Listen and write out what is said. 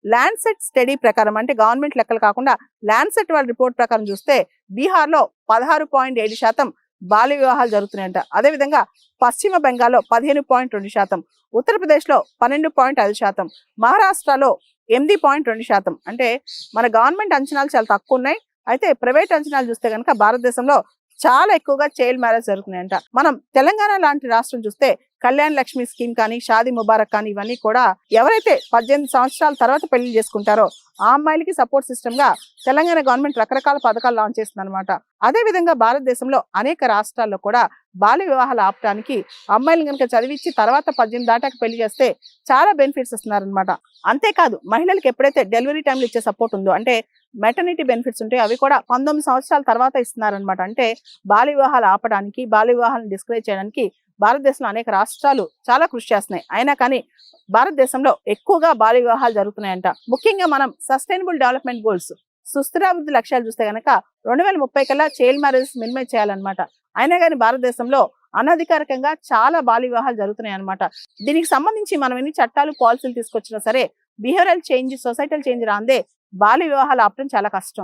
Lancet study ప్రకారం అంటే government లెక్కలు కాకుండా ల్యాండ్సెట్ వాళ్ళ రిపోర్ట్ ప్రకారం చూస్తే బీహార్లో 16.7% బాల్య వివాహాలు జరుగుతున్నాయంట. అదేవిధంగా పశ్చిమ బెంగాల్లో 15.2%, ఉత్తరప్రదేశ్లో 12.5%, మహారాష్ట్రలో 8.2%. అంటే మన గవర్నమెంట్ అంచనాలు చాలా తక్కువ ఉన్నాయి. అయితే ప్రైవేట్ అంచనాలు చూస్తే కనుక భారతదేశంలో చాలా ఎక్కువగా చైల్డ్ మ్యారేజ్ జరుగుతున్నాయంట. మనం తెలంగాణ లాంటి రాష్ట్రం చూస్తే కళ్యాణ్ లక్ష్మి స్కీమ్ కానీ, షాదీ ముబారక్ కానీ ఇవన్నీ కూడా ఎవరైతే 18 సంవత్సరాల తర్వాత పెళ్లి చేసుకుంటారో ఆ అమ్మాయిలకి సపోర్ట్ సిస్టమ్ గా తెలంగాణ గవర్నమెంట్ రకరకాల పథకాలు లాంచ్ చేస్తుంది అనమాట. అదే విధంగా భారతదేశంలో అనేక రాష్ట్రాల్లో కూడా బాల్య వివాహాలు ఆపడానికి అమ్మాయిలు కనుక చదివించి తర్వాత 18 దాటాక పెళ్లి చేస్తే చాలా బెనిఫిట్స్ ఇస్తున్నారనమాట. అంతేకాదు మహిళలకు ఎప్పుడైతే డెలివరీ టైంలో ఇచ్చే సపోర్ట్ ఉందో అంటే మెటర్నిటీ బెనిఫిట్స్ ఉంటాయి అవి కూడా 19 సంవత్సరాల తర్వాత ఇస్తున్నారనమాట. అంటే బాల్య వివాహాలు ఆపడానికి, బాల్య వివాహాలను డిస్కరేజ్ చేయడానికి భారతదేశంలో అనేక రాష్ట్రాలు చాలా కృషి చేస్తున్నాయి. అయినా కానీ భారతదేశంలో ఎక్కువగా బాల్య వివాహాలు జరుగుతున్నాయంట. ముఖ్యంగా మనం సస్టైనబుల్ డెవలప్మెంట్ గోల్స్ సుస్థిరాభివృద్ధి లక్ష్యాలు చూస్తే కనుక 2030 కల్లా చైల్డ్ మ్యారేజెస్ మినిమైజ్ చేయాలన్నమాట. అయినా కానీ భారతదేశంలో అనధికారికంగా చాలా బాల్య వివాహాలు జరుగుతున్నాయి అనమాట. దీనికి సంబంధించి మనం ఎన్ని చట్టాలు పాలసీలు తీసుకొచ్చినా సరే బిహేవియరల్ చేంజ్, సొసైటల్ చేంజ్ రాందే బాల్య వివాహాలు ఆపడం చాలా కష్టం.